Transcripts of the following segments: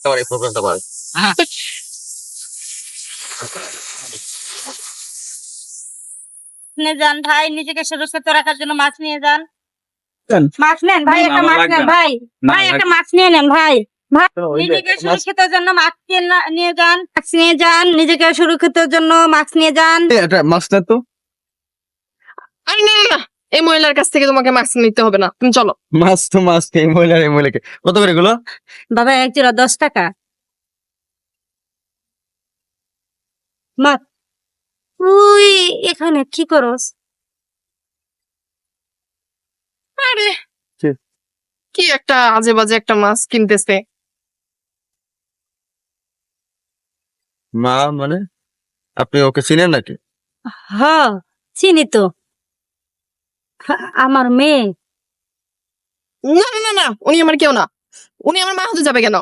তোমার এই প্রবলেমটা পারে। নিয়ে যান ভাই, নিজেকে সুরক্ষিত রাখার জন্য মাছ নিয়ে যান। যান। মাছ নেন ভাই, না, একটা আমার মাছ লাগবে নেন না। ভাই। না, ভাই একটা লাগবে মাছ নিয়ে নেন ভাই। ভাই ওই যে নিজেকে মাছ- সুরক্ষিতের জন্য মাছ নিয়ে যান, মাছ নিয়ে যান, নিজেকে সুরক্ষিতের জন্য মাছ নিয়ে যান। এটা মাছ না তো, আরে না না না, এই মহিলার কাছ থেকে তোমাকে মাস্ক নিতে হবে না, তুমি চলো। মাছ তো মাছ এই মহিলাকে কত করে এগুলো? বাবা এক জোড়া 10 টাকা। মা তুই এখানে কি করস? আরে কি? কি একটা আজে বাজে একটা মাছ কিনতেছে। মা মানে আপনি ওকে চিনেন নাকি? হ চিনি তো, আমার মেয়ে। না না না না, উনি আমার কেউ না। উনি আমার মা হতে যাবে কেন?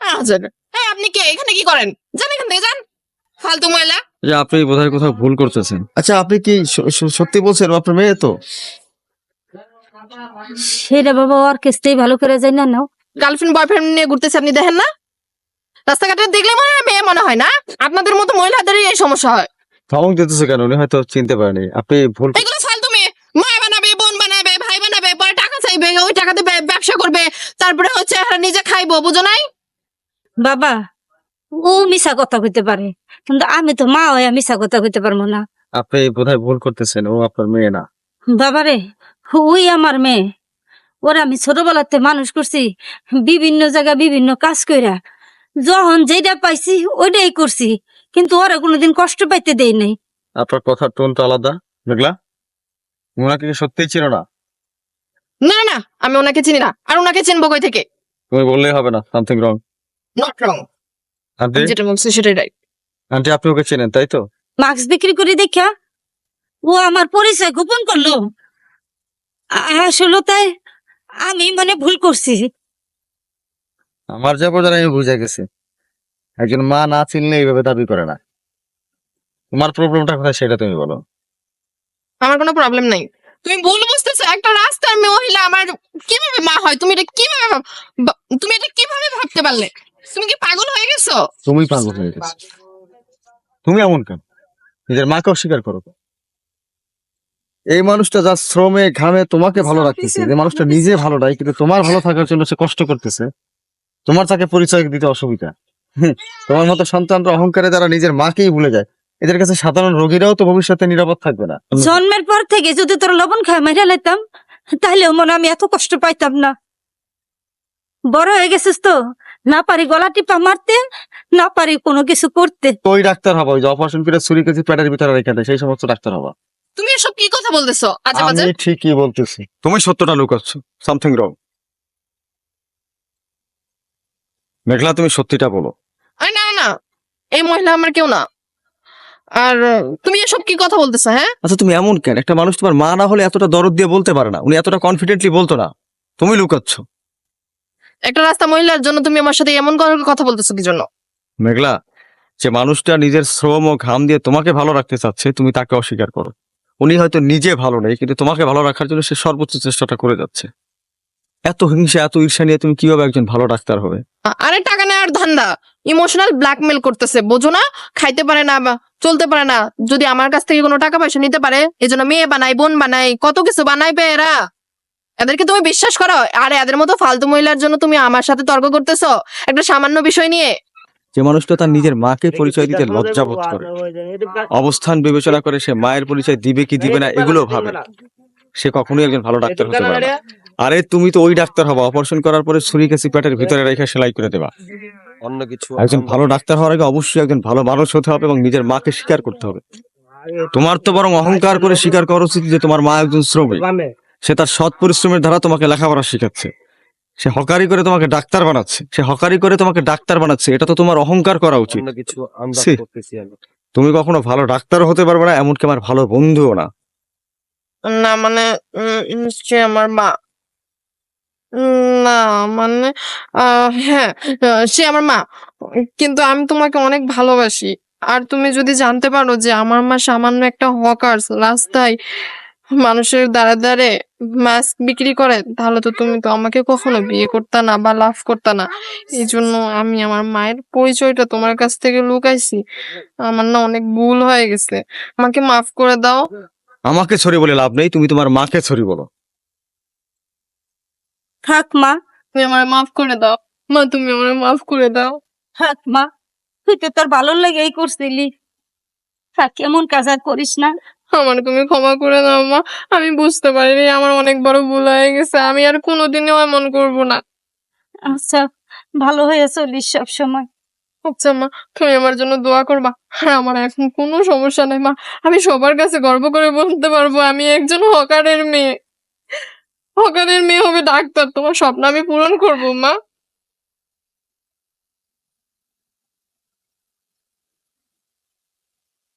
আজব। হ্যাঁ, আপনি কে, এখানে কি করেন? যান এখান থেকে, যান, ফালতু মহিলা। যে আপনি বোধহয় কোথাও ভুল করতেছেন। আচ্ছা আপনি কি সত্যি বলছেন ও আপনার মেয়ে তো? সেটা বাবা ওর কেসটাই ভালো করে যাই না নাও। গার্লফ্রেন্ড বয়ফ্রেন্ড নিয়ে ঘুরতেছে, আপনি দেখেন না? রাস্তাঘাটে দেখলে মনে হয় মেয়ে মনে হয় না? আপনাদের মতো মহিলাদেরই এই সমস্যা হয়। ধমক দিতেছে কেন? উনি হয়তো চিনতে পারেনি, আপনি ভুল। এগুলো ফালতু মেয়ে। মা বানাবে, বোন বানাবে, ভাই বানাবে, পরে টাকা চাইবে, ওই টাকাতে ব্যবসা করবে, তারপরে হচ্ছে নিজে খাইবো, বুঝো নাই? বাবা ও মিশা কথা কইতে পারে, কিন্তু আমি তো মা হয়ে মিশা কথা কইতে পারবো না। আপনি বোধহয় ভুল করতেছেন, ও আপনার মেয়ে না। বাবারে ওই আমার মেয়ে, ওরা আমি ছোটবেলাতে মানুষ করছি, বিভিন্ন জায়গায় বিভিন্ন কাজ কইরা, যখন যেটা পাইছি ওইটাই করছি, কিন্তু ওরা কোনোদিন কষ্ট পাইতে দেই নাই। আপনার কথার টোন তো আলাদা। মেঘলা, ওনাকে কি সত্যিই চিনো না? না না, আমি ওনাকে চিনি না, আর ওনাকে চিনবো কই থেকে? তুমি বললেই হবে না, something wrong. Not wrong, aunty, যেটা বলছি সেটাই রাইট। আন্টি আপনি ওকে চেনেন তাই তো? মাস্ক বিক্রি করে দেখা ও আমার পরিচয় গোপন করলো। আসলে তাই আমি মানে ভুল করছি। আমার যা বোঝার আমি বুঝে গেছি, একজন মা না চিনলে এইভাবে দাবি করে না। তোমার প্রবলেমটা কোথায় সেটা তুমি বলো। আমার কোনো প্রবলেম নাই, তুমি ভুল বুঝতেছো। একটা রাস্তার মহিলা আমার কিভাবে মা হয়? তুমি এটা কিভাবে তুমি এটা কিভাবে ভাবতে পারলে? তুমি কি পাগল হয়ে গেছো? তুমি পাগল হয়ে গেছো। তুমি এমন কেন? নিজের মাকে অস্বীকার করো। এই মানুষটা যা শ্রমে ঘামে তোমাকে ভালো রাখতেছে, যে মানুষটা নিজে ভালো নাই কিন্তু তোমার ভালো থাকার জন্য সে কষ্ট করতেছে, তোমার তাকে পরিচয় দিতে অসুবিধা। তোমার মতো সন্তানরা অহংকারে যারা নিজের মাকেই ভুলে যায়, এদের কাছে সাধারণ রোগীরাও তো ভবিষ্যতে নিরাপদ থাকবে না। জন্মের পর থেকে যদি তোর লবণ খায় মেরে লাইতাম, তাহলে মনে আমি এত কষ্ট পাইতাম না। বড় হয়ে গেছিস তো, না পারি গলা টিপা মারতে, না পারি কোনো কিছু করতে। ওই ডাক্তার হবা, ওই যে অপারেশন করে ছুরি কেজি পেটের ভিতরে রেখে দেয়, সেই সমস্ত ডাক্তার হবা। তুমি এসব কি কথা বলতেছো আজে বাজে? আমি ঠিকই বলতেছি, তুমি সত্যটা লুকাচ্ছ, সামথিং রং। মেঘলা তুমি সত্যিটা বলো। আরে না না না, এই মহিলা আমার কেউ না। আর তুমি এসব কি কথা বলতেছো? হ্যাঁ, আচ্ছা তুমি এমন কেন? একটা মানুষ তোমার মা না হলে এতটা দরদ দিয়ে বলতে পারে না, উনি এতটা কনফিডেন্টলি বলতো না, তুমি লুকাচ্ছ। একটা রাস্তা মহিলার জন্য তুমি আমার সাথে এমন কথা বলতেছো কি জন্য? মেঘলা, যে মানুষটা নিজের শ্রম ও ঘাম দিয়ে তোমাকে ভালো রাখতে চাচ্ছে, তুমি তাকে অস্বীকার করো। উনি হয়তো নিজে ভালো নেই, কিন্তু তোমাকে ভালো রাখার জন্য সে সর্বোচ্চ চেষ্টাটা করে যাচ্ছে। এত হিংসা এত ঈর্ষা নিয়ে তুমি কিভাবে একজন ভালো ডাক্তার হবে? আরে টাকা নেওয়ার ধান্দা, ইমোশনাল ব্ল্যাকমেল করতেছে, বোঝো না? খাইতে পারে না বা চলতে পারে না, যদি আমার কাছ থেকে কোনো টাকা পয়সা নিতে পারে, এজন্য মেয়ে বানাই, বোন বানাই, কত কিছু বানাইবে এরা। এদেরকে তুমি বিশ্বাস করো? আর এদের মতো ফালতু মহিলার জন্য তুমি আমার সাথে তর্ক করতেছো একটা সামান্য বিষয় নিয়ে? যে মানুষটা তার নিজের মাকে পরিচয় দিতে লজ্জা বোধ করে, অবস্থান বিবেচনা করে সে মায়ের পরিচয় দিবে কি দিবে না এগুলো ভাবে, সে কখনোই একজন ভালো ডাক্তার হতে পারে না। আরে তুমি তো ওই ডাক্তার হবা, অপারেশন করার পরে ছুরি কেসি পেটের ভিতরে রেখে সেলাই করে দেবা। অন্য কিছু একজন ভালো ডাক্তার হওয়ার আগে অবশ্যই একজন ভালো মানুষ হতে হবে এবং নিজের মাকে স্বীকার করতে হবে। তোমার তো বরং অহংকার করে স্বীকার করা উচিত যে তোমার মা একজন শ্রমিক, সে তার সৎ পরিশ্রমের দ্বারা তোমাকে লেখাপড়া শিখাচ্ছে, সে হকারি করে তোমাকে ডাক্তার বানাচ্ছে, সে হকারি করে তোমাকে ডাক্তার বানাচ্ছে, এটা তো তোমার অহংকার করা উচিত। অন্য কিছু আন্দাজ ছি। করতেছি আমি। তুমি কখনো ভালো ডাক্তার হতে পারবে না, এমনকি আমার ভালো বন্ধুও না। না মানে সে আমার মা। না মানে হ্যাঁ, সে আমার মা, কিন্তু আমি তোমাকে অনেক ভালোবাসি। আর তুমি যদি জানতে পারো যে আমার মা সামান্য একটা হকার, রাস্তায় মানুষের দ্বারে দ্বারে মাছ বিক্রি করে, তাহলে তো তুমি তো আমাকে কখনো বিয়ে করতা না বা লাভ করতা না। এই জন্য আমি আমার মায়ের পরিচয়টা তোমার কাছ থেকে লুকাইছি। আমার না অনেক ভুল হয়ে গেছে, আমাকে মাফ করে দাও। আমাকে সরি বলে লাভ নেই, তুমি তোমার মাকে সরি বলো। থাক মা, তুমি আমার মাফ করে দাও মা, তুমি আমার মাফ করে দাও। থাক মা, তুই তো তোর ভালো লেগেই করছিলি। থাক, এমন কাজ আর করিস না। আমার তুমি ক্ষমা করে দাও মা, আমি বুঝতে পারিনি, আমার অনেক বড় ভুল হয়ে গেছে, আমি আর কোনোদিনও এমন করব না। আচ্ছা, ভালো হয়ে চলিস সব সময়। আচ্ছা মা, তুমি আমার জন্য দোয়া করবা। আর আমার এখন কোনো সমস্যা নাই মা, আমি সবার কাছে গর্ব করে বলতে পারবো আমি একজন হকারের মেয়ে। হকারের মেয়ে হবে ডাক্তার, তোমার স্বপ্ন আমি পূরণ করবো মা।